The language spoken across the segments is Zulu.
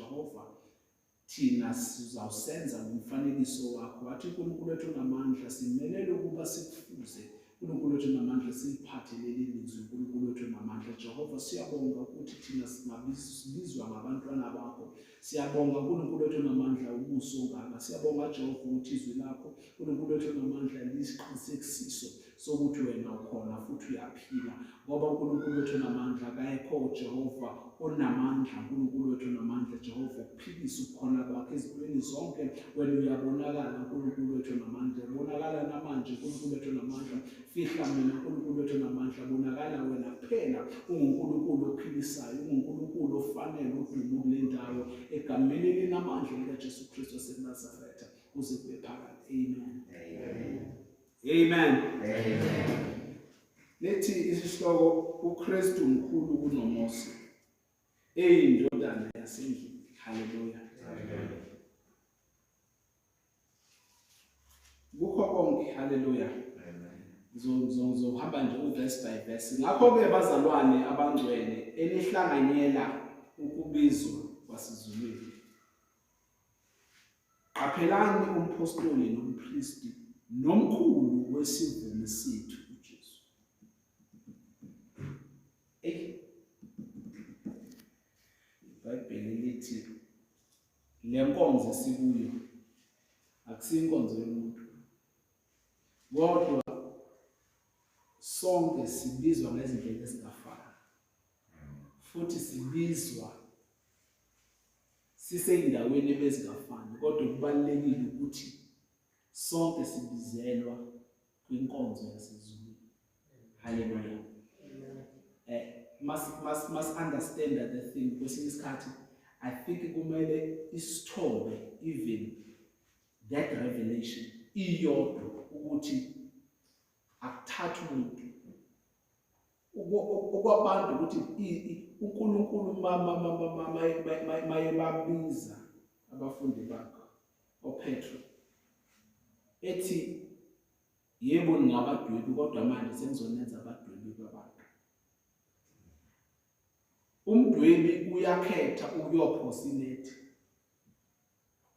Jehova thina sizawusenza ngomfanekiso wakho. Wathi uNkulunkulu wethu onamandla simelele ukuba sikufuze. uNkulunkulu wethu onamandla siphathelele ilizwi. uNkulunkulu wethu onamandla Jehova siyabonga ukuthi thina sibizwa ngabantwana bakho. Siyabonga uNkulunkulu wethu onamandla ubuso ngaka. Siyabonga Jehova ukuthi izwi lakho uNkulunkulu wethu onamandla lisiqinisekisiso sokuthi wena ukhona futhi uyaphila. Ngoba uNkulunkulu wethu onamandla akekho Jehova onamandla. uNkulunkulu wethu onamandla Jehova ukuphilisa ukukhona kwakhe ezintweni zonke. Wena uyabonakala uNkulunkulu wethu onamandla. Bonakala namanje uNkulunkulu wethu onamandla. Fihla mina uNkulunkulu wethu onamandla. Bonakala wena kuphela unguNkulunkulu ophilisayo. unguNkulunkulu ofanele udumo kule ndawo. Egameni linamandla likaJesu Kristu waseNazaretha kuze kube phakade. Amen. Amen. Amen. Lethi isihloko uKristu mkhulu kunoMose. Indodana yasendlini. Hallelujah. Amen. Kukho konke. Hallelujah. Ngizohamba nje uverse by verse. Ngakho-ke bazalwane abangcwele enihlanganyela ukubizwa kwasezulwini. Qaphelani umpostoli nompristi nomkhulu wesivumo sethu uJesu. iBhayibheli lithi le nkonzo esikuyo akusinkonzo yomuntu. Kodwa sonke sibizwa ngezindlela ezingafani. Futhi sibizwa siseyindaweni ebezingafani. Kodwa kubalulekile ukuthi sonke sibizelwa kwinkonzo yasezulwini. Hallelujah. Must understand that the thing kwesinye isikhathi I think kumele isithobe even that revelation iyodwa ukuthi akuthatha umuntu okwabantu ukuthi uNkulunkulu maye babiza abafundi bakhe oPetro ethi yebo ningabadwebi kodwa manje senizonenza abadwebi babantu. Umdwebi uyakhetha ukuyophosa inethi.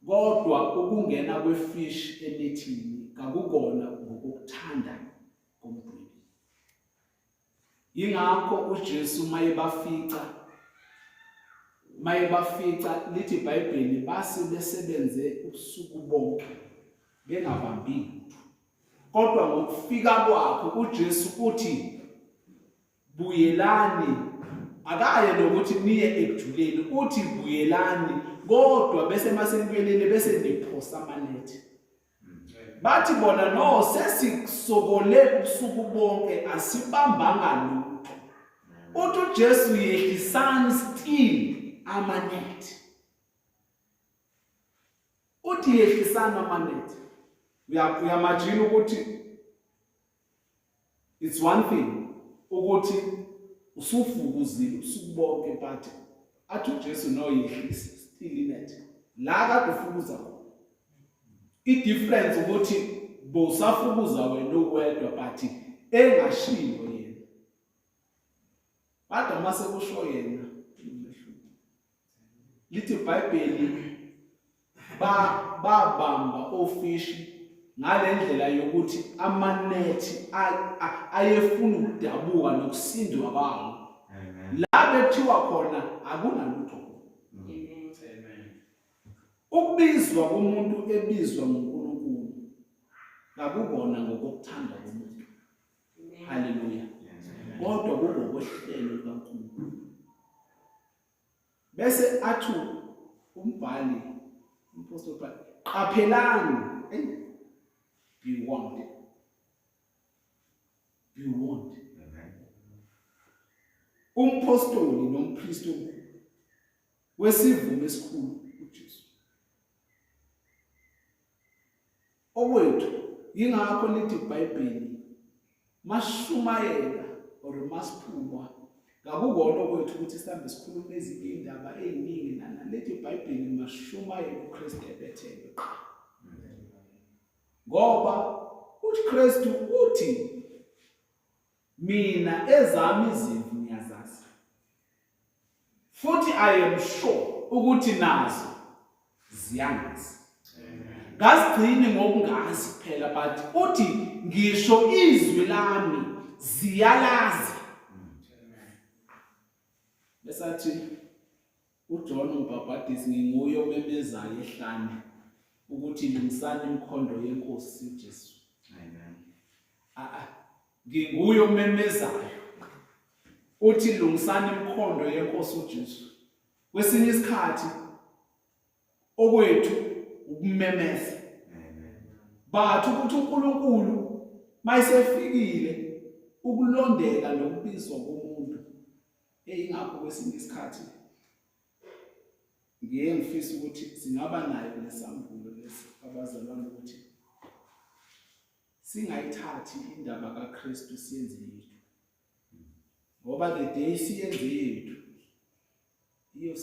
Kodwa ukungena kwefish enethini akukona ngokuthanda komdwebi. Yingakho uJesu maye bafica lithi iBhayibheli base besebenze ubusuku bonke bengabambi lutho. Kodwa ngokufika kwakhe uJesu uthi buyelani, akaye nokuthi niye ekujuleni, uthi buyelani kodwa bese masenibuyeleni bese niphosa amanethi. Bathi bona no sesikusokole ubusuku bonke asibambanga lutho. Uthi uJesu yehlisani still amanethi. Uthi yehlisani amanethi. Uyamajina ukuthi it's one thing ukuthi usufukuzile ubusuku bonke but athi uJesu no yehlisa still inethi. La kade ufukuza khona. I-difference ukuthi bosafukuza wena uwedwa but engashiyo yena. Kodwa mase kusho yena lithi iBhayibheli babamba ofishi ngalendlela yokuthi amanethi ayefuna ukudabuka nokusindwa kwawo. La bethiwa khona akunalutho. Ukubizwa komuntu ebizwa nguNkulunkulu akubona ngokuthanda komuntu. Hallelujah. Kodwa kungokuhlelo kaNkulunkulu. Bese athi umbhali umpostoli qaphelani, be warned. Be warned. Umpostoli nompristi wesivumo esikhulu uJesu. Owethu yingakho lithi iBhayibheli mashumayela or masiphuma akukona okwethu ukuthi sihambe sikhulume ezinye indaba eziningi nalethi iBhayibheli mashumayela uKristu ebethele. Ngoba uKristu uthi mina ezami izimvu ngiyazazi. Futhi I am sure ukuthi nazo ziyangazi. Ngazigcini ngokungazi kuphela, but uthi ngisho izwi lami ziyalazi. Besathi uJohn uMbhaphatisi nginguye omemezayo ehlane ukuthi lungisani imikhondo yenkosi uJesu. Nginguye omemezayo uthi lungisani imikhondo yenkosi uJesu. Kwesinye isikhathi okwethu ukumemeza. But ukuthi uNkulunkulu mayisefikile ukulondeka nokubizwa komuntu ingakho kwesinye isikhathi ngiye ngifisa ukuthi singaba nayo lesambulo lesi abazalwane ukuthi singayithathi indaba kaKristu siyenze yethu. Ngoba the day siyenze yethu iyo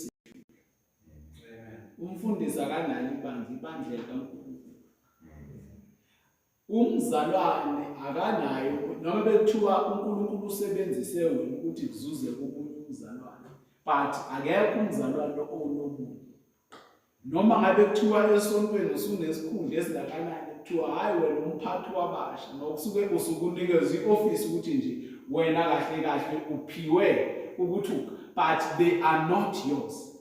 umfundisi akanalo ibandla likaNkulunkulu. Umzalwane akanayo, noma bekuthiwa uNkulunkulu usebenzise wena ukuthi kuzuze komunye umzalwane, but akekho umzalwane onomuntu. Noma ngabe kuthiwa esontweni usunesikhundla esingakanani, kuthiwa hayi wena umphathi wabasha, nokusuke usukunikezwe ioffice ukuthi nje wena kahle kahle uphiwe ukuthi but they are not yours.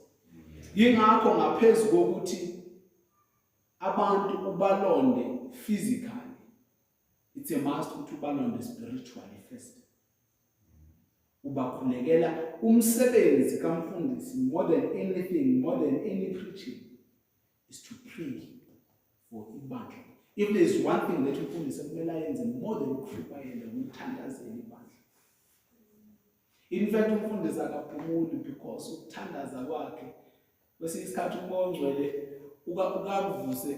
Yingakho ngaphezulu kokuthi abantu ubalonde physically, it's a must ukuthi ubalonde spiritually first. Ubakhulekela umsebenzi kamfundisi more than anything, more than any preaching, is to pray for ibandla. If there is one thing that umfundisi kumele ayenze more than ukuhlupayela ukuthandazela ibandla. In fact umfundisi akaphumuli because ukuthandaza kwakhe kwesinye isikhathi umoya ongcwele ukavuse.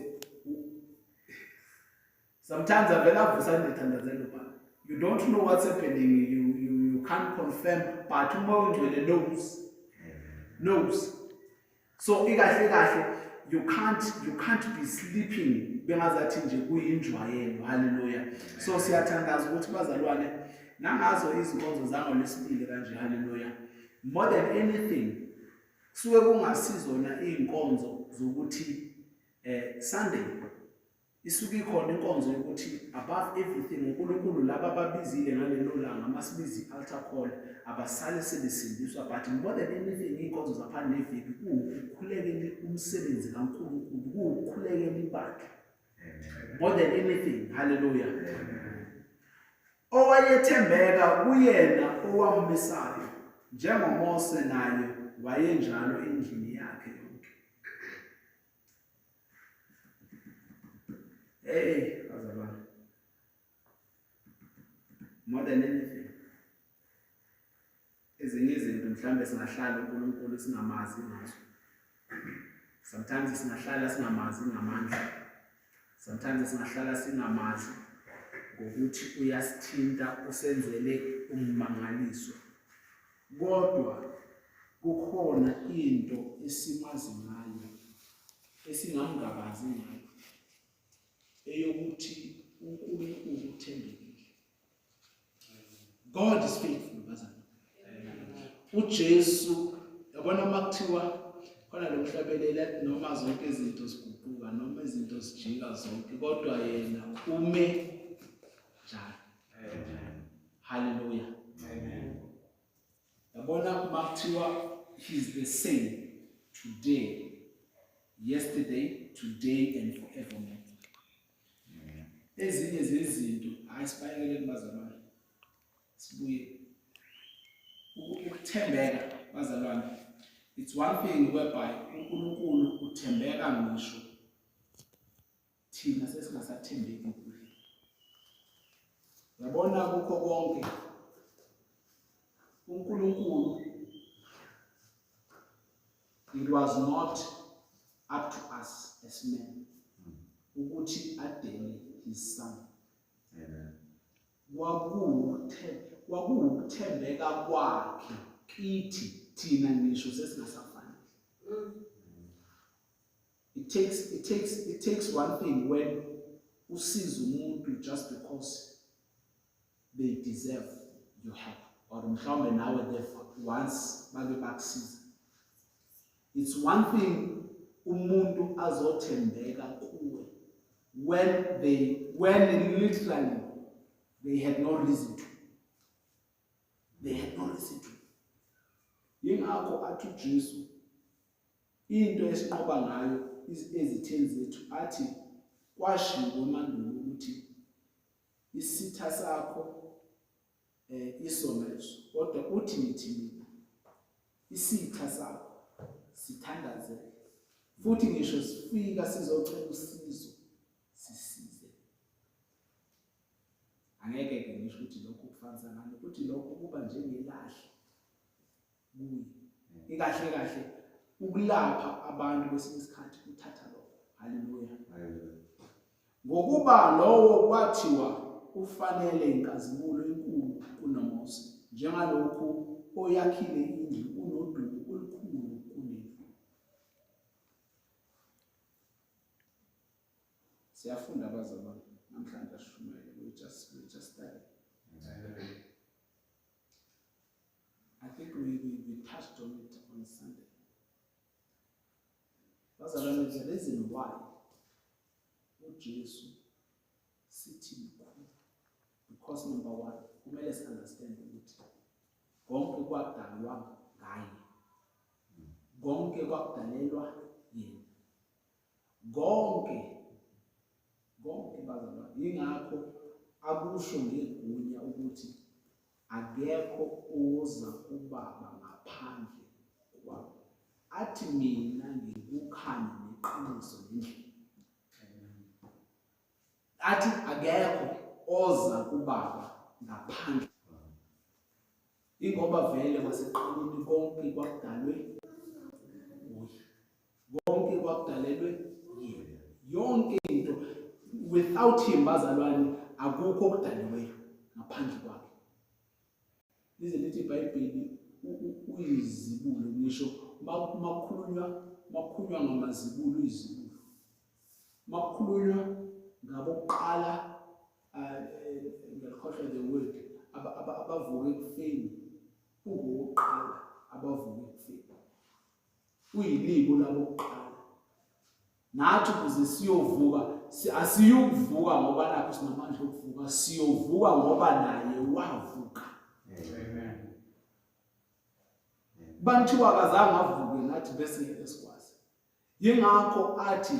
Sometimes avela avusa ndithandazela ubani. You don't know what's happening, you can't confirm, but umoya ongcwele knows. So ikahle you can't be sleeping bengazathi nje kuyinjwayelo. Hallelujah. So siyathandaza ukuthi bazalwane nangazo izinkonzo zangoLwesibili kanje. Hallelujah. More than anything suke kungasizona izinkonzo zokuthi Sunday isuke ikhona inkonzo yokuthi above everything uNkulunkulu laba ababizile ngalelo langa masibizi altar call abasale sebesindiswa, but more than anything inkonzo zaphana neviki ukukhulekela umsebenzi kaNkulunkulu, ukukhulekela ibandla more than anything. Hallelujah. Owayethembeka kuyena owambisayo njengoMose naye wayenjalo endlini yakhe yonke. Bazalwane, more than anything, ezinye izinto mhlambe singahlala uNkulunkulu singamazi ngazo. Sometimes singahlala singamazi ngamandla. Sometimes singahlala singamazi ngokuthi uyasithinta usenzele ummangaliso. Kodwa kukhona into esimazi ngayo esingamngabazi ngayo eyokuthi uNkulunkulu uthembekile. God is faithful, bazalwane. UJesu yabona makuthiwa khona lokuhlabelela noma zonke izinto ziguquka noma izinto zijika zonke, kodwa yena ume njalo. Hallelujah. Yabona makuthiwa he's the same today, yesterday, today and forevermore. Ezinye zezinto ayisibayekele bazalwane sibuye ukuthembeka bazalwane. It's one thing whereby uNkulunkulu uthembeka ngisho thina sesingasathembeki kuhle. Yabona kukho konke uNkulunkulu, it was not up to us as men ukuthi adele his son. Kwakuthembeka kwakhe kithi thina ngisho sesingasafani. It takes one thing when usiza umuntu just because they deserve your help, or mhlawumbe nawe once bake bakusiza. It's one thing umuntu azothembeka kuwe when literally they had no reason to. They had no reason to. Yingakho athi uJesu into esinqoba ngayo ezitheni zethu athi kwashiwo emandulo ukuthi isitha sakho isona leso, kodwa uthi nithi mina isitha sakho sithandazeke, futhi ngisho sifika sizocela usizo sisize. Angeke ke ngisho ukuthi lokho kufanisa ngani, ukuthi lokho kuba njengelahle kuye. Ikahle kahle ukulapha abantu kwesinye isikhathi uthatha lokho. Haleluya. Ngokuba lowo kwathiwa ufanele inkazimulo enkulu kunoMose, njengalokhu oyakhile indlu unodumo olukhulu kunendlu. Siyafunda abazalwane namhlanje asishumayele, we just study. I think we touched on it on Sunday. Bazalwane, the reason why uJesu sithi mkhulu, because number one, kumele si understand ukuthi konke kwadalwa ngaye, konke kwadalelwa yena, konke bazalwane. Yingakho akusho ngegunya ukuthi akekho oza kuBaba ngaphandle kwakho. Athi mina ngikukhanya neqiniso nendlela. Athi akekho oza kuBaba ngaphandle. Ingoba vele kwaseqinini konke kwakudalwe nguye, konke kwakudalelwe yena. Yonke into, without him bazalwane akukho okudaliweyo ngaphandle kwakhe. Lize lithi iBhayibheli uyizibulo, ngisho makukhulunywa ngamazibulo uyizibulo. Makukhulunywa ngabokuqala ngiyakhohlwa the word abavuka ekufeni, ungowokuqala abavuka ekufeni, uyilibo labokuqala. Nathi ukuze siyovuka, asiyukuvuka ngoba nakho sinamandla okuvuka, siyovuka ngoba naye wavuka. Amen. Banthiwa akazange avuke nathi bese esikwazi. Yingakho athi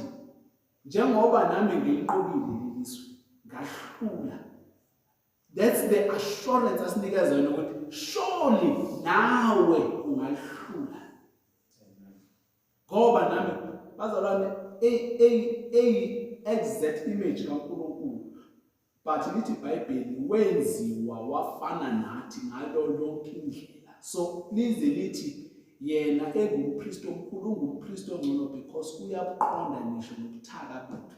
njengoba nami ngiliqobile lelizwe ngahlula. That's the assurance asinikeza yona ukuthi surely nawe ungalihlula. Ngoba nami bazalwane exact image kaNkulunkulu, but lithi iBhayibheli wenziwa wafana nathi ngalo lonke indlela. So lize lithi yena engumpristi omkhulu, ungumpristi ongcono because uyabuqonda ngisho nobuthaka bethu.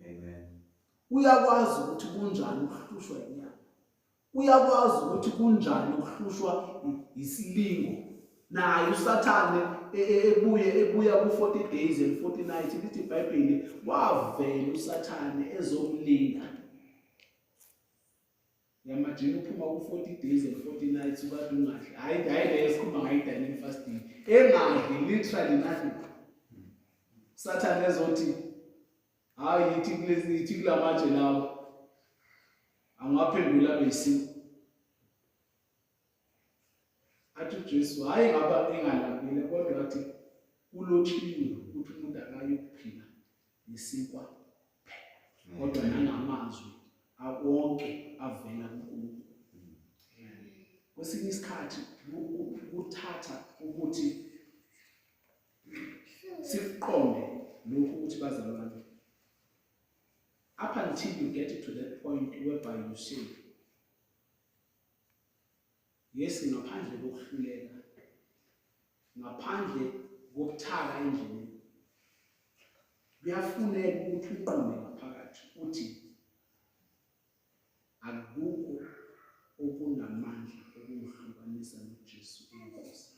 Amen. Uyakwazi ukuthi kunjani ukuhlushwa inyama, uyakwazi ukuthi kunjani ukuhlushwa isilingo. Naye uSathane ebuya ku-40 days and 40 nights, lithi iBhayibheli wavela uSathane ezomlinga. Yamajini uphuma ku-40 days and 40 nights ukade ungadli. Hayi leyo sikhuluma ngayo i-Daniel fasting. Engadli literally nothing. Sathane ezothi hayi ithi kulamanje lawo angaphendula besiko. Athi uJesu hayi ngaba engalambile, kodwa athi ulotshiwe ukuthi umuntu akayokuphila ngesikwa phela, kodwa nangamazwi wonke avela kuNkulunkulu. Kwesinye isikhathi kuthatha ukuthi siqonde lokhu ukuthi bazalwane, up until you get to that point whereby you say yes, ngaphandle kokuhluleka, ngaphandle kokuthaka endleleni, kuyafuneka ukuthi uqonde ngaphakathi uthi akukho okunamandla okuhlukanisa noJesu Inkosi.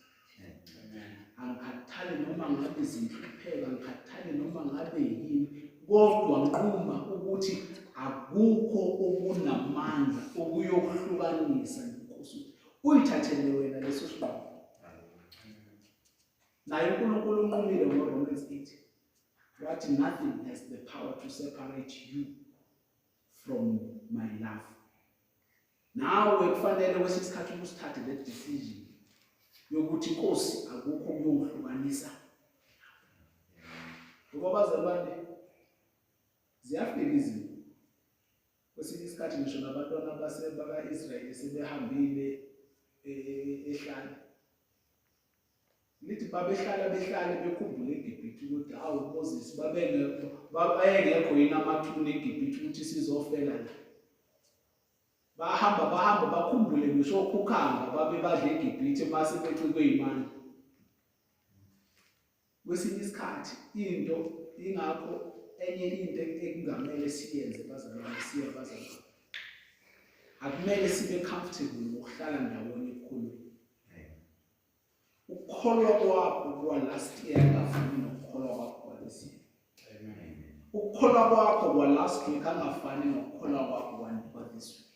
Angikhathali noma ngabe izinhlupheko, angikhathali noma ngabe yini, kodwa nquma ukuthi akukho okunamandla okuyokuhlukanisa noNkosi. Uyithathele wena leso sinqumo. naye uNkulunkulu unqumile ngoRomans 8 wathi nothing has the power to separate you from my love. Nawe kufanele kwesikhathi usithathe le decision yokuthi Nkosi akukho kuyongihlukanisa. Ngoba bazalwane ziyafika izinto. Kwesinye isikhathi ngisho nabantwana baka-Israyeli sebehambile ehlane. Lithi babehlala bekhumbule eGibhithe ukuthi awu Moses babengekho yini amathuna eGibhithe ukuthi sizofela la. Bahamba bakhumbule ngisho ukhukhanga babe badla eGibhithe mase becikwe imani. Kwesinye isikhathi into ingakho enye into ekungamele siyenze bazalwane siyabazalwane. Akumele sibe comfortable ngokuhlala ndawonye ekhulwini. Ukukholwa kwakho kwa last year angafani nokukholwa kwakho kwalesi year. Amen. Ukukholwa kwakho kwa last week angafani nokukholwa kwakho kwa this week.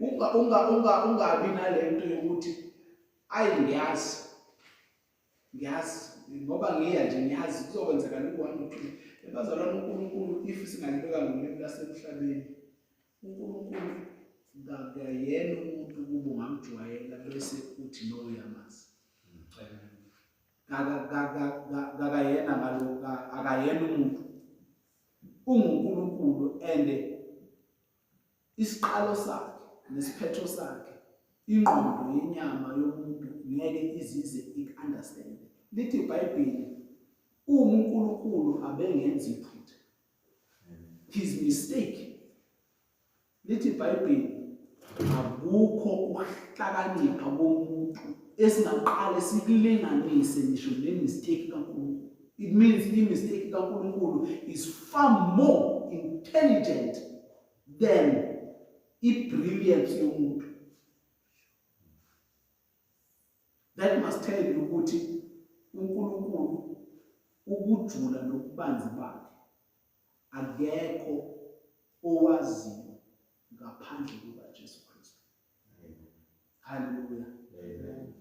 Ungabi nalento yokuthi ngiyazi ngoba ngiya nje ngiyazi kuzokwenzeka lokhu 1 2 3. Bazalwane uNkulunkulu if singalibeka ngolimi lasemhlabeni uNkulunkulu ngakayena umuntu kubo ngamjwayela bese uthi no uyamazi. Ngakayena ngalokho akayena umuntu unguNkulunkulu and isiqalo sakhe nesiphetho sakhe ingqondo yenyama yomuntu ngeke izize ikunderstand. Lithi iBhayibheli uNkulunkulu abengenzi iphutha. His mistake. Lithi iBhayibheli akukho ukuhlakanipha komuntu esingaqala sikulinganise ngisho nemistake kaNkulunkulu. It means the mistake kaNkulunkulu is far more intelligent than i-brilliance yomuntu. That must tell you ukuthi uNkulunkulu ukujula nokubanzi bakhe akekho owaziyo ngaphandle kukaJesu Kristu. Hallelujah. Amen.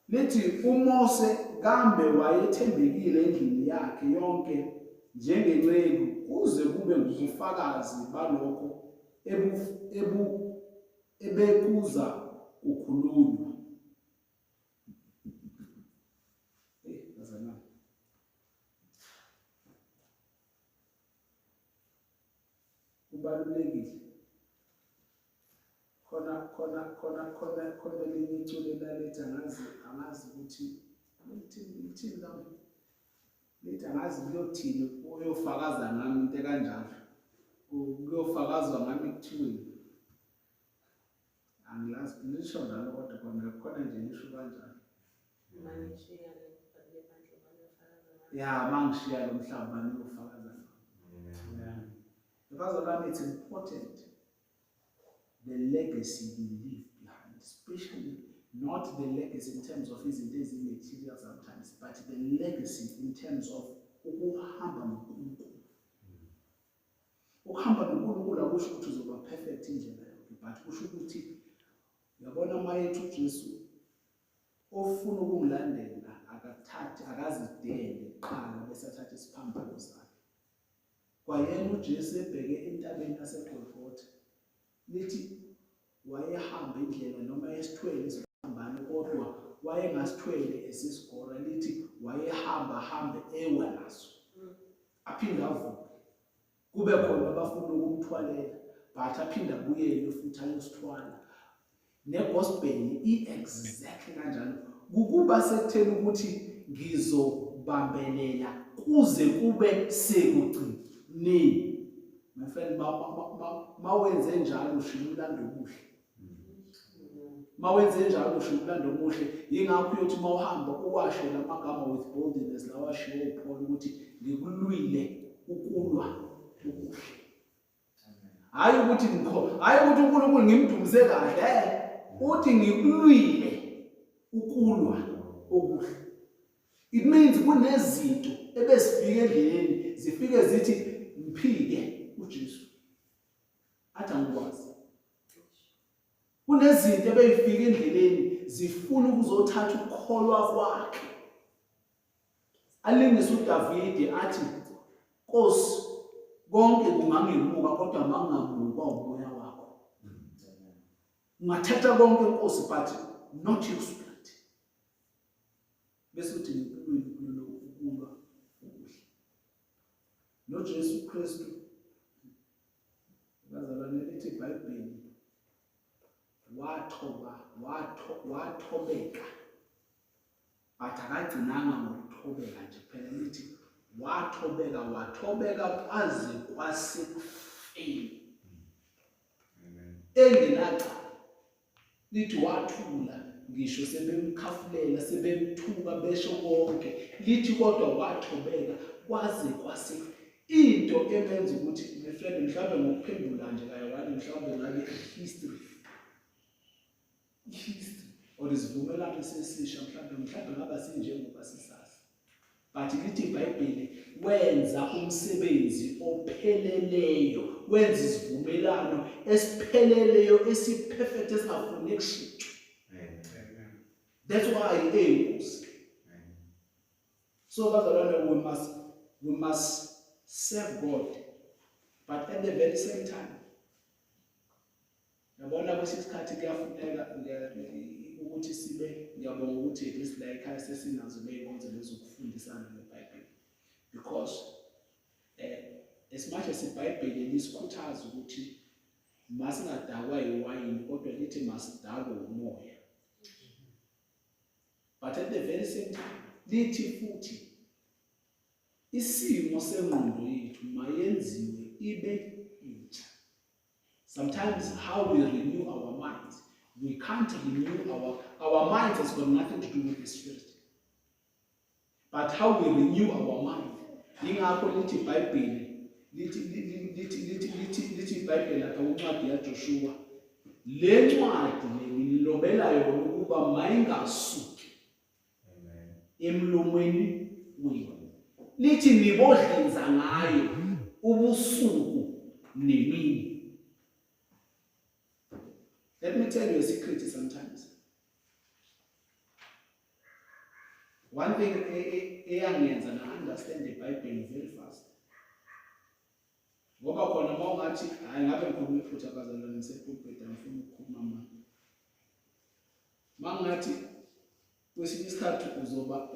Lithi uMose kambe wayethembekile endlini yakhe yonke njengenceku kuze kube ngubufakazi balokho ebekuza kukhulunywa. Kubalulekile khona linye iculo lalethi angazi ukuthi lithini lami lithi angazi kuyothini uyofakaza ngami into kanjalo kuyofakazwa ngami kuthiweni angilazi lisho njalo kodwa khona nje lisho kanjalo mangishiya lo mhlaba niyofakaza ngami. Because it's important the legacy we leave behind, especially not the legacy in terms of izinto material sometimes, but the legacy in terms of ukuhamba noNkulunkulu. Ukuhamba noNkulunkulu akusho ukuthi uzoba perfect indlela yonke, but kusho ukuthi uyabona mayethu uJesu ofuna ukungilandela akazidele qala bese athatha isiphambano sakhe. Kwayena uJesu ebheke entabeni yaseGolgotha lithi wayehamba indlela noma esithwele isiphambano kodwa wayengasithwele esisigora lithi wayehamba ewa naso aphinda avuke kube khona abafuna ukumthwalela but aphinda abuyele futhi ayosithwala. Negospel exactly kanjalo ukuba sekuthela ukuthi ngizobambelela kuze kube sekugcina. My friend, mawenze njalo ushiya umlando omuhle. Mawenze njalo ushiya umlando omuhle. Yingakho uyothi mawuhamba uwashe lamagama with boldness la washiwe uPaul ukuthi ngikulwile ukulwa okuhle. Hayi ukuthi uNkulunkulu ngimdumise kahle, uthi ngikulwile ukulwa okuhle. It means kunezinto ebesifike endleleni zifike zithi mphike uJesu athi angikwazi. Kunezinto ebeyifika endleleni zifuna ukuzothatha ukukholwa kwakhe alingisa uDavide athi Nkosi konke kungangibuka kodwa mangingabukwa umoya wakho. Ungathatha konke Nkosi but not your spirit. Bese uthi ngikulo ukulwa okuhle. NoJesu Kristu bazalwane lithi iBhayibheli wathobeka but akagcinanga ngokuthobeka nje phela lithi wathobeka kwaze kwasekufeni. Engenacala lithi wathula ngisho sebemkhafulela sebemthuka besho konke lithi kodwa wathobeka kwaze kwasekufeni. Into emenza ukuthi friend mhlawumbe ngokuphendula nje kayawani mhlawumbe ngabe history or isivumelano sesisha mhlawumbe ngaba sinjengoba sisazi. But lithi iBhayibheli wenza umsebenzi opheleleyo, wenza isivumelano esipheleleyo esiperfect esingafuni kushintsha. That's why he is. So bazalwane we must serve God, but at the very same time yabona kwesikhathi kuyafuneka ukuthi sibe ngiyabonga ukuthi this la ekhaya sesinazo ley'nkonzo lezokufundisana ngeBhayibheli, because as much as iBhayibheli lisikhuthaza ukuthi masingadakwa yiwayini kodwa lithi masidakwe umoya, but at the very same time lithi futhi isimo sengqondo yethu mayenziwe ibe intsha. Sometimes how we renew our minds, we can't renew our minds has got nothing to do with the spirit, but how we renew our mind. Ingakho lithi iBhayibheli lithi iBhayibheli lapha uncwadi yaJoshua, le ncwadi ngilobela yona ukuba mayingasuki emlomweni wenu, lithi nibodlinza ngayo ubusuku nemini. Let me tell you a secret sometimes. One thing eyangenza na understand the Bible very fast. Ngoba khona mawungathi hayi ngabe ngikhuluma iphutha bazalwane ngisepulpit ngifuna ukukhuluma manje. Mangathi kwesinye isikhathi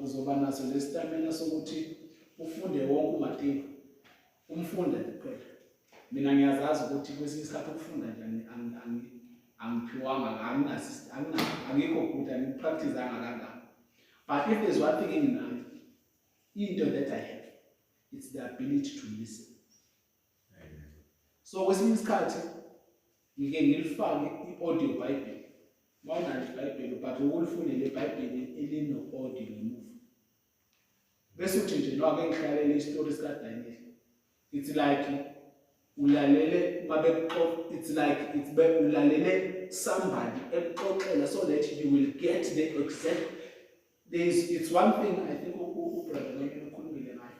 uzoba naso lestamina sokuthi ufunde wonke uMateyu, umfunde kuphela. Mina ngiyazazi ukuthi kwesinye isikhathi ukufunda njani angiphiwanga angikho good angipracticeanga kangaka. But if there's one thing in life, into that I have, it's the ability to listen. So kwesinye isikhathi ngike ngilifake i-audio Bible. Mawunalo iBhayibheli but ukulifunda le Bible elino-audio ngemuva. Bese uthi nje noma ngihlalele istory sika Daniel. It's like ulalele babexoxa, it's like ulalele somebody exoxela so that you will get the exact. It's one thing I think brother ngikhulumile naye.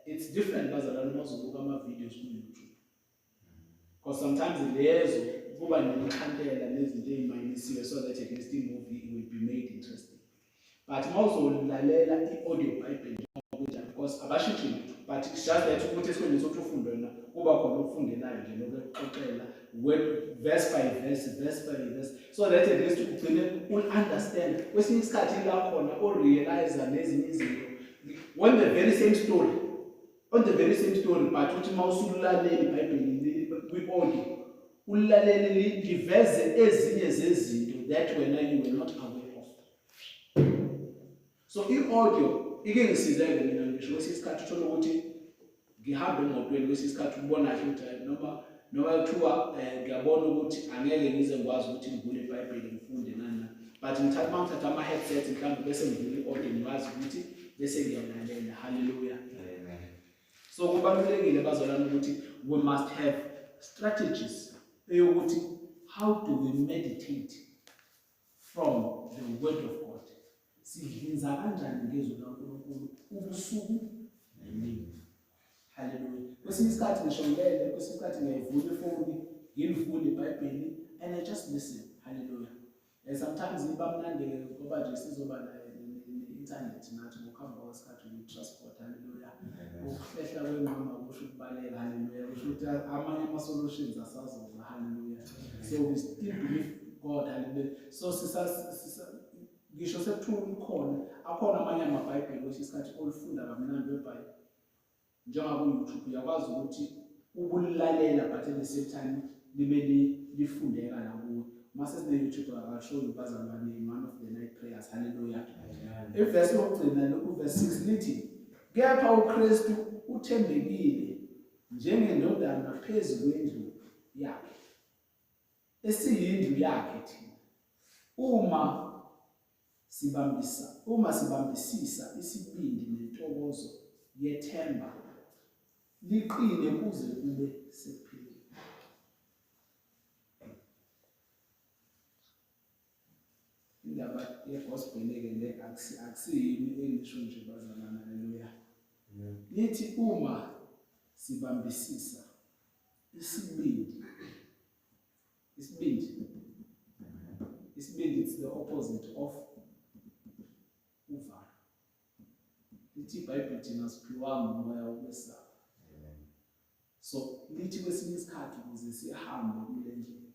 It's different bazalwane mazobuka ama-videos ku YouTube. Because sometimes lezo kuba nemikhandela nezinto ezimayinisiwe so that at least movie will be made interesting. But mawuzolalela i-audio Bible because abashintshi but it's just that ukuthi esikhona ukuthi ufunde wena kuba khona ukufundelayo nje lokuxoxela verse by verse so that at least ugcine understand kwesinye isikhathi la khona realize nezinye izinto on the very same story but uthi mawusulalela iBhayibheli kwi-audio ulalele liveze ezinye zezinto that wena you were not aware of. So i-audio ike ngisizeke mina ngisho kwesinye isikhathi uthola ukuthi ngihamba emotweni kwesinye isikhathi ubona nje ukuthi noma kuthiwa ngiyabona ukuthi angeke ngize ngikwazi ukuthi ngivule iBhayibheli ngifunde nani, but ngithatha ama-headset mhlawumbe bese ngivule i-audio ngikwazi ukuthi bese ngiyalalela. Hallelujah. Amen. So kubalulekile bazalwane ukuthi we must have strategies eyokuthi how do we meditate from the word of God. Sidlinza kanjani ngezwi laNkulunkulu ubusuku nemini. Hallelujah. Kwesinye isikhathi ngishongele, kwesinye isikhathi ngiyayivula ifoni, ngilivule iBhayibheli and I just listen. Hallelujah. And sometimes iba mnandi ngoba nje sizoba nge-internet nathi ngokuhamba kwesikhathi uyi-transport, haleluya. Ukuhlehla kwenqama kusho ukubaleka, haleluya. Kusho ukuthi amanye ama-solutions asazoza, haleluya. So we still believe God, haleluya. So ngisho sekuthiwa ukhona, akhona amanye amabhayibheli kwesinye isikhathi olufunda kamnandi webhayibheli. Njengaku-YouTube uyakwazi ukuthi ubulilalela but at the same time libe lifundeka nakuwe. Mase sine-YouTube I'll show you bazalwane in one of the night prayers, haleluya. Ivesi yokugcina verse 6 lithi, kepha uKristu uthembekile njengendodana phezu kwendlu yakhe, esiyindlu yakhe thina. Uma sibambisisa isibindi nentokozo yethemba, liqine kuze kube sekupheleni. Indaba yegospel-ke le akusiyimi engisho nje bazalwana, haleluya. Lithi uma sibambisisa isibindi, it's the opposite of uvalo. Lithi iBhayibheli thina siphiwanga umoya wokwesaba. So lithi kwesinye isikhathi ukuze sihambe kule ndlela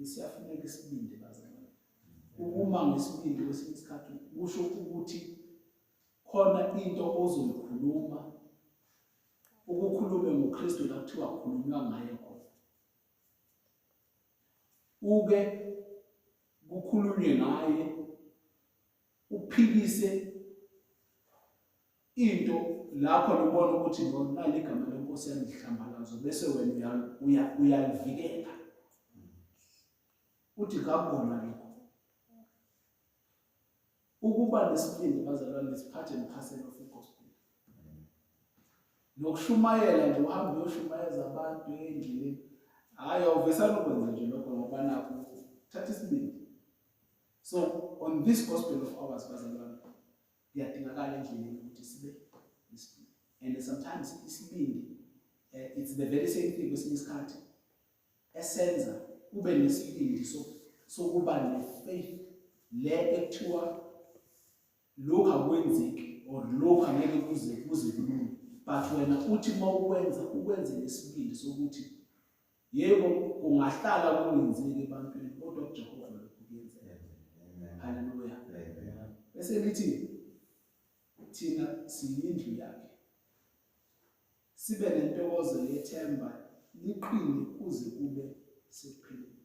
siyafuneka isibindi bazalwane. Uma ngesibindi kwesinye isikhathi kusho ukuthi khona into ozoyikhuluma, ukukhulume ngoKristu la kuthiwa kukhulunywa ngaye khona. Uke kukhulunywe ngaye, uphikise into lapho ubona ukuthi nali igama lenkosi yangihlambalazo, bese wena uyalivikela uthi kakubona lokho. Ukuba nesibindi bazalwane siphathe emkhaseni of gospel. Nokushumayela nje uhambe uyoshumayeza abantu endleleni, hayi awuvesana ukwenza nje lokho ngoba nakho thatha isibindi. So on this gospel of ours bazalwane, kuyadingakala endleleni ukuthi sibe isibindi. And sometimes isibindi it's the very same thing kwesinye isikhathi esenza ube nesibindi so kuba ne-faith le ekuthiwa lokhu akwenzeki or lokhu angeke kuze kulunge, but wena uthi uma ukwenze nesibindi sokuthi yebo kungahlala kungenzeki ebantwini kodwa kuJehova lokhu kuyenzeka. Haleluya. Bese lithi thina siyindlu yakhe, sibe nentokozo yethemba, liqine kuze kube sekupheleni.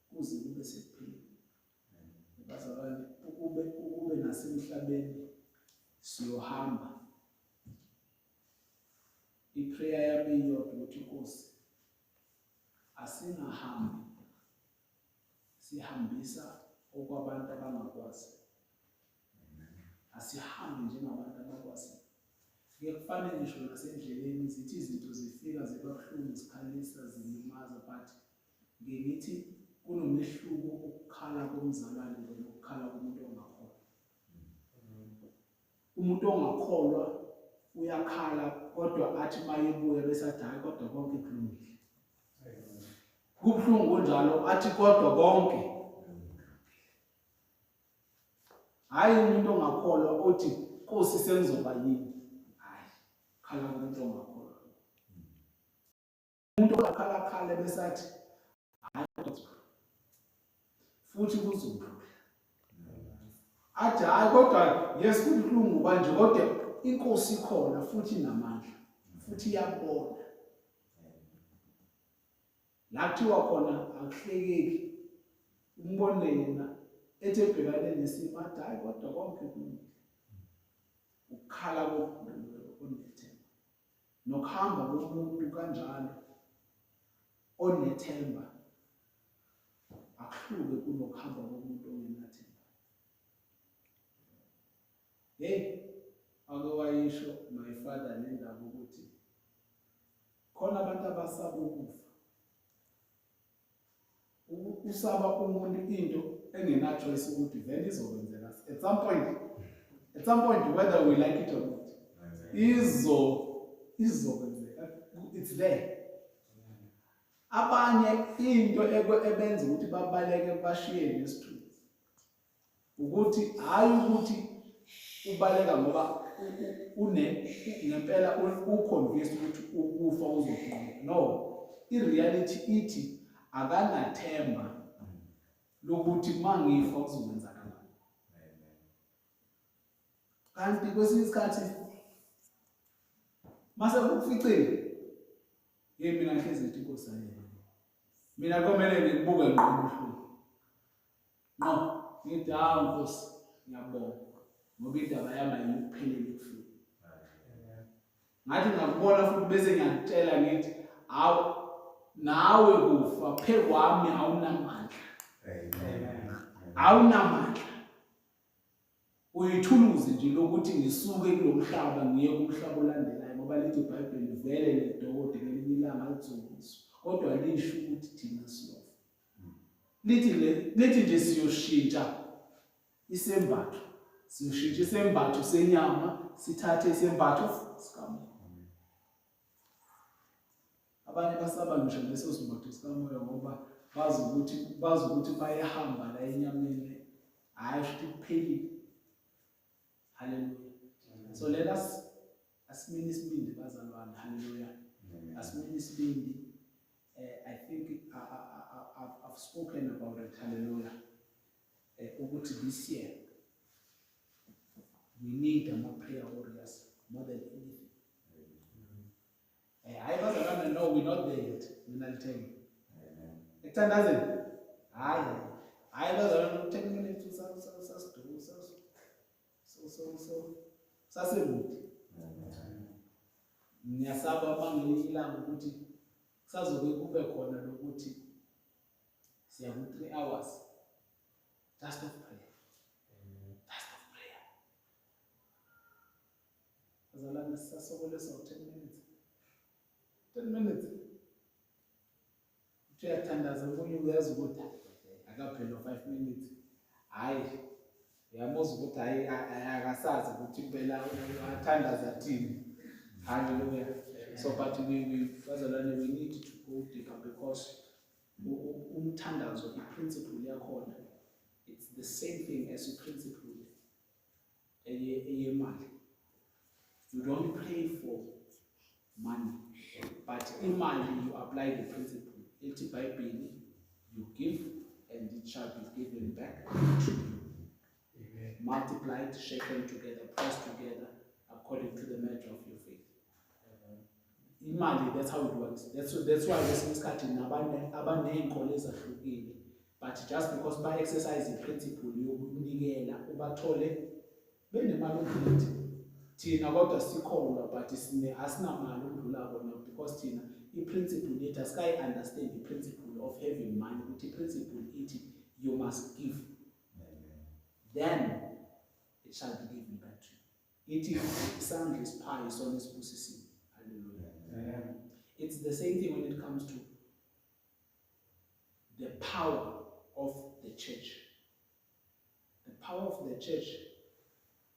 Kuze kube sekupheleni. Bazalwane, ukube nasemhlabeni siyohamba. I-prayer yami iyodwa ukuthi Nkosi asingahambi sihambisa okwabantu abangakwazi. Asihambi njengabantu abakwazi. Kufanele ngisho nasendleleni zithi izinto zifika zibabuhlungu, zikhalisa, zilimaza, but ngithi kunomehluko ukukhala komzalwane nokukhala komuntu ongakholwa. Umuntu ongakholwa uyakhala kodwa athi mayebuya bese athi hayi kodwa konke kulungile. Kubuhlungu njalo athi kodwa konke. Hayi umuntu ongakholwa othi Nkosi senzoba yini. Hayi, khala komuntu ongakholwa. Umuntu ongakhala bese athi hayi kodwa futhi kuzodlula. Athi hayi kodwa yes kubuhlungu kanje kodwa iNkosi ikhona futhi inamandla futhi iyabona. La kuthiwa khona akuhlekeki. Umbone yena ethi ebhekane nesimo athi hayi kodwa konke kulungile. Ukukhala komuntu onethemba. Nokuhamba komuntu kanjalo onethemba akuhluke kunokuhamba komuntu ongenathemba. Ake wayisho my father nendaba ukuthi khona abantu abasaba ukufa. Usaba umuntu into engena choice ukuthi vele izokwenzeka. At some point whether we like it or not. Izokwenzeka. It's there. Abanye into ebenza ukuthi babaleke bashiye nesithunzi ukuthi hayi ukuthi ubaleka ngoba ngempela uconvinced ukuthi ukufa uzoqhubeka. No, ireality ithi akanathemba lokuthi mangifa kuzokwenzakala. Kanti kwesinye isikhathi mase kukuficile mina ngihlezi ngithi Nkosi yami, mina komele ngikubuke ngqondo. No, ngithi hawu Nkosi ngiyabonga ngoba indaba yami ayikuphelele kufi. Ngathi ngakubona futhi bese ngiyakutshela ngithi hawu nawe kufa phe kwami awunamandla. Awunamandla. Uyithuluzi nje lokuthi ngisuke kulomhlaba ngiye kumhlaba olandelayo ngoba lithi iBhayibheli vele nedokode ngelinye ilanga lizokuzwa. Kodwa lisho ukuthi thina siyofa. Lithi nje siyoshintsha isembatho. Siyoshintsha isembatho senyama sithathe isembatho sikamoya. Abanye basaba ngisho leso sembatho sikamoya ngoba bazi ukuthi bayahamba la enyameni hayi futhi kuphelile. Hallelujah. So let us asimini isibindi bazalwane. Hallelujah. Asimini isibindi. I think I've spoken about it. Hallelujah. Ukuthi this year we need more prayer warriors more than anything. I bazalwane, no, we're not there yet. I'll tell you. Ekuthandazeni? Hayi bazalwane 10 minutes sasemude. Ngiyasaba bangelinye ilanga ukuthi kusazobe kube khona lokuthi siya ku 3 hours just of prayer. Just of prayer. Bazalwane sisasokolesa 10 minutes. 10 minutes. Uyathandaza omunye uyazi ukuthi akaphela 5 minutes. Hayi uyamuzwa ukuthi hayi akasazi ukuthi impela uyathandaza thini. Hallelujah. So but bazalwane we need to go deeper because umthandazo iprinciple yakhona it's the same thing as a principle eyemali. You don't pray for money, but in money you apply the principle. It's Bible, you give and it shall be given back to you. Multiplied, shaken together, pressed together according to the measure of your faith. Imali, that's how it works. That's why we're discussing about neinkolo ezahlukile. But just because by exercising principle yokunikela ubathole benemali ukuthi thina kodwa sikholwa but asinamali udlula bona because thina i-principle yethu asikayi understand the principle of having money ukuthi i-principle ithi you must give. Then it shall be given back to you. It is isandla isiphayo isona esibusisiwe. Hallelujah. It's the same thing when it comes to the power of the church. The power of the church.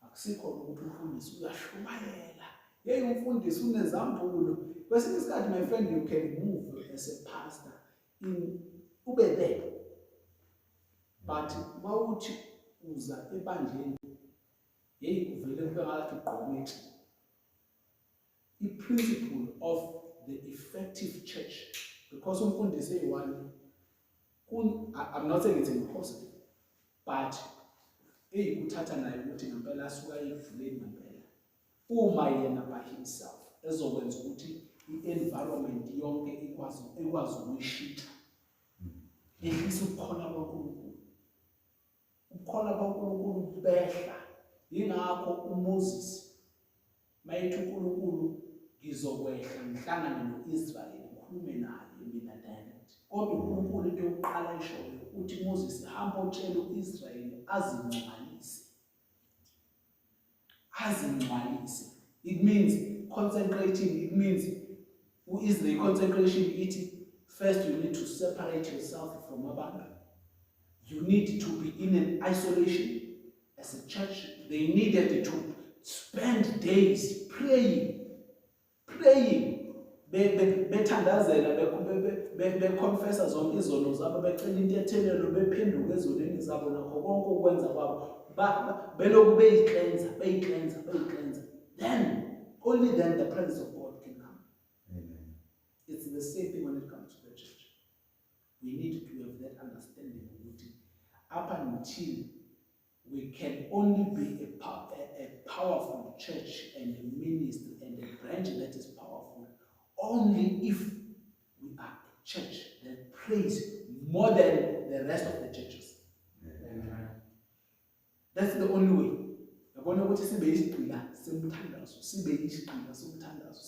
Akusikho ukuthi umfundisi uyashumayela. Yey umfundisi unezambulo. Kwesinye isikhathi my friend you can move as a pastor in ube there. But mawuthi uza ebandleni yey uvele kube ngathi ugqoke. The principle of the effective church, because umfundisi eyi-one, I'm not saying it's impossible, but uthatha naye ukuthi ngempela asuka evuleni ngempela uma yena by himself ezokwenza ukuthi i-environment yonke ikwazi ukuyishintsha. Ehlisa ukukhona kwaNkulunkulu. Ukukhona kwaNkulunkulu behla. Yingakho uMoses mayethi uNkulunkulu ngizokwehla ngihlangane no-Israyeli ngikhulume naye mina direct. Kodwa uNkulunkulu into yokuqala ishoyo uthi Moses hamba utshele u-Israyeli azingcwalise. Azingcwalise. It means consecrating. It means who is the consecration? First you need to separate yourself from abantu. You need to be in an isolation. As a church, they needed to spend days praying. bethandazela beconfessa zonke izono zabo, becela into ethelelo, bephenduka ezonweni zabo nakho konke ukwenza kwabo, belokhu beyiklenza, then only then the presence of God can come. Amen. It's the same thing when it comes to the church. We need to have that understanding of it. Up until we can only be a powerful church and a ministry and a branch that is powerful only if we are a church that prays more than the rest of the churches. Amen. That's the only way. Yabona ukuthi sibe isigqila semthandazo, sibe isigqila somthandazo,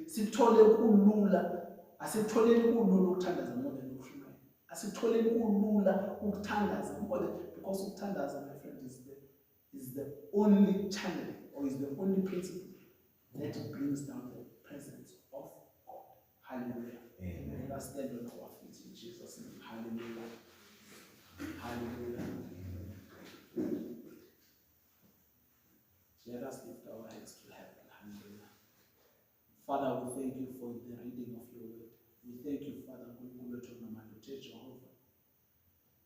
sithole kulula, asitholeni kulula ukuthandaza more than ukushumayela. Asitholeni kulula ukuthandaza more than, because ukuthandaza, my friend, is the only channel or is the only principle that brings down the presence of God. Hallelujah. Amen. Let us stand on our feet in Jesus' name. Hallelujah. Hallelujah. Let us lift our hands to heaven. Hallelujah. Father, we thank you for the reading of your word. We thank you, Father, uNkulunkulu wethu namandla, Jehova.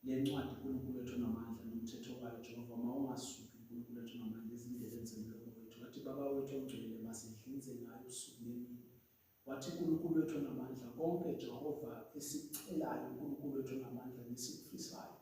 Le ncwadi uNkulunkulu wethu namandla nomthetho wayo, Jehova, mawungasuki uNkulunkulu wethu namandla ezindleleni zomlomo wethu. Wathi Baba wethu ongcwele masidlinze ngayo usuku nemini. Wathi uNkulunkulu wethu namandla konke, Jehova, esicelayo uNkulunkulu wethu namandla nesikufisayo,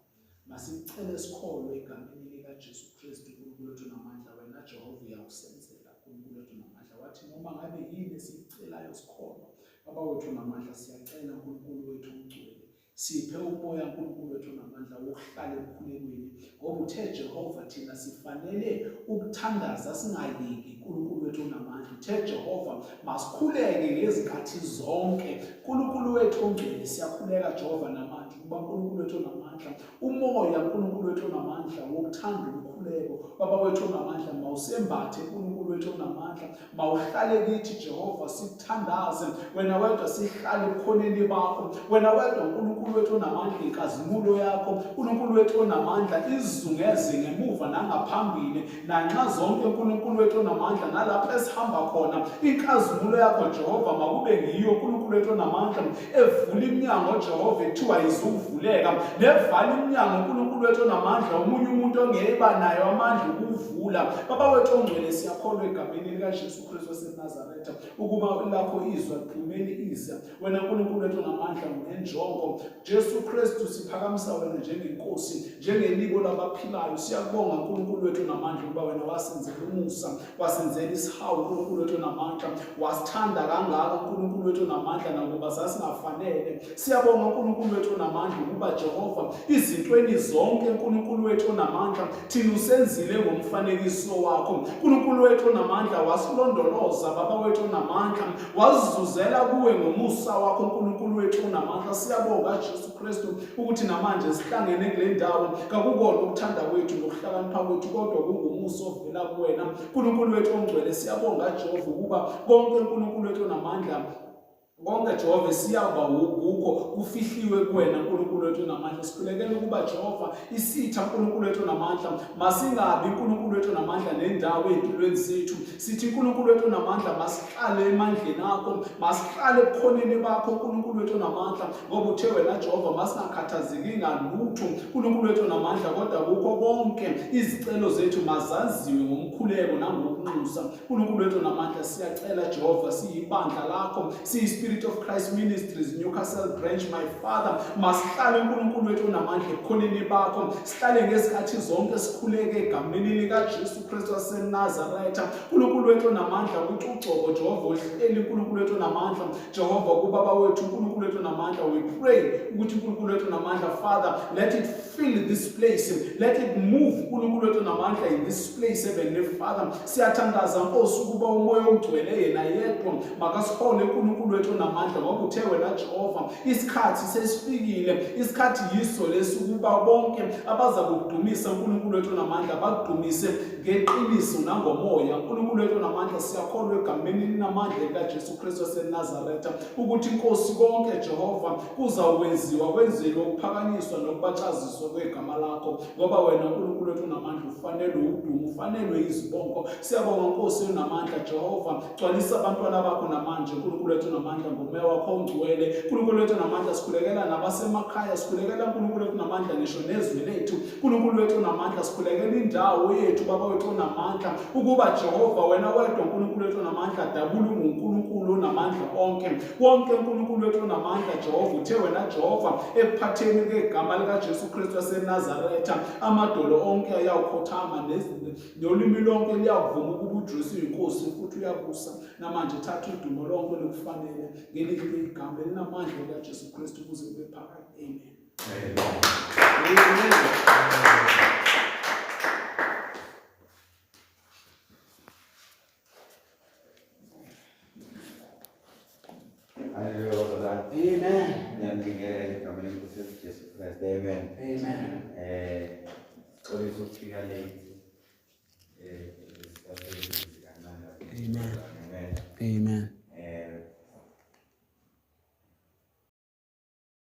masicele sikholwe egameni likaJesu Kristu uNkulunkulu wethu namandla. Wena Jehova uyakusenzela uNkulunkulu wethu namandla. Wathi noma ngabe yini esicelayo sikholwa, Baba wethu namandla, siyacela uNkulunkulu wethu ongcwele, siphe umoya uNkulunkulu wethu namandla wokuhlala ekukhulekweni, ngoba uthe Jehova thina sifanele ukuthandaza singayeki uNkulunkulu wethu namandla. Uthe Jehova masikhuleke ngezikhathi zonke. uNkulunkulu wethu ongcwele, siyakhuleka Jehova namandla kuba uNkulunkulu wethu namandla, umoya uNkulunkulu wethu namandla wokuthanda umkhuleko, Baba wethu namandla, mawusembathe uNkulunkulu wethu namandla, mawuhlale kithi Jehova, sikuthandaze wena wedwa, sihlale ebukhoneni bakho wena wedwa uNkulunkulu wethu namandla, inkazimulo yakho uNkulunkulu wethu namandla izungeze ngemuva nangaphambili, nanxa zonke uNkulunkulu wethu namandla nalapho esihamba khona, inkazimulo yakho Jehova makube ngiyo uNkulunkulu wethu namandla, evula iminyango Jehova ethiwa izuvuleka, nevala iminyango uNkulunkulu wethu namandla omunye umuntu ongeba nayo amandla ukuvula. Baba wethu ongcwele, siyakholwa egameni likaJesu Kristu waseNazaretha ukuba lakho izwi liphumeli iza. Wena uNkulunkulu wethu namandla unenjongo. Jesu Kristu siphakamisa wena njengenkosi, njengeliko labaphilayo. Siyakubonga uNkulunkulu wethu namandla ukuba wena wasenzela umusa, wasenzela isihawu uNkulunkulu wethu namandla, wasithanda kangaka uNkulunkulu wethu namandla nakuba sasingafanele. Siyabonga uNkulunkulu wethu namandla ukuba Jehova izintweni zonke uNkulunkulu wethu namandla thina usenzile ngomfanekiso wakho. uNkulunkulu wethu namandla wasilondoloza Baba wethu namandla, wasizuzela kuwe ngomusa wakho uNkulunkulu wethu namandla. Siyabonga Jesu Kristu ukuthi namanje sihlangene kule ndawo, kakukona ukuthanda kwethu nokuhlakanipha kwethu, kodwa kungumusa ovela kuwena uNkulunkulu wethu ongcwele. Siyabonga Jehova ukuba konke uNkulunkulu wethu namandla, konke Jehova siyaba ukho kufihliwe kuwena uNkulunkulu wethu namandla. Sikhulekela ukuba Jehova isitha uNkulunkulu wethu namandla masingabi uNkulunkulu wethu namandla nendawo empilweni zethu. Sithi uNkulunkulu wethu namandla masihlale emandleni akho, masihlale ebukhoneni bakho uNkulunkulu wethu namandla, ngoba uthe wena Jehova masingakhathazeki ngalutho uNkulunkulu wethu namandla, kodwa kukho konke izicelo zethu mazaziwe ngomkhuleko nangokunxusa uNkulunkulu wethu namandla. Siyacela Jehova, siyibandla lakho, Spirit of Christ Ministries Newcastle branch, my Father, masihlale uNkulunkulu wethu namandla ebukhoneni bakho, sihlale ngezikhathi zonke sikhuleke egameni likaJesu Kristu waseNazaretha. uNkulunkulu wethu namandla ukuthi ugcobo Jehova ohleli uNkulunkulu wethu namandla Jehova kubaba wethu uNkulunkulu wethu namandla. We pray ukuthi uNkulunkulu wethu namandla, Father, let it fill this place, let it move uNkulunkulu wethu namandla in this place. Heavenly Father, siyathandaza Nkosi ukuba umoya ongcwele yena yedwa makasihole uNkulunkulu wethu namandla, ngoba uthe wena Jehova isikhathi sesifikile, isikhathi yiso lesi ukuba bonke abaza kudumisa uNkulunkulu wethu namandla bakudumise ngeqiniso nangomoya. uNkulunkulu wethu namandla, siyakholwa egameni linamandla likaJesu Kristu waseNazaretha ukuthi Nkosi konke Jehova kuzakwenziwa, kwenzelwe ukuphakanyiswa nokubachaziswa kwegama lakho, ngoba wena uNkulunkulu wethu namandla ufanele udumo, ufanele izibongo. Siyabonga Nkosi namandla Jehova, gcwalisa abantwana bakho namanje uNkulunkulu wethu namandla, namandla ngomoya wakho ongcwele. Nkulunkulu wethu namandla sikhulekela nabasemakhaya, sikhulekela Nkulunkulu wethu namandla ngisho nezwe lethu. Nkulunkulu wethu namandla sikhulekela indawo yethu Baba wethu namandla ukuba Jehova wena wedwa Nkulunkulu wethu namandla dabula unguNkulunkulu namandla onke. Wonke Nkulunkulu wethu namandla Jehova uthe wena Jehova ekuphatheni kwegama lika Jesu Kristu waseNazaretha amadolo onke ayawukhothama nolimi lonke liyavuma ukuba uJesu uyinkosi futhi uyabusa namanje thatha udumo lonke lokufanele ngelinye igama elinamandla likaJesu Kristu kuze kube phakade. Amen. Hallelujah. Amen. Niyambingelela egameni lenkosi Jesu Kristu. Amen. Amen. Xolisa ukufika late. Amen. Amen.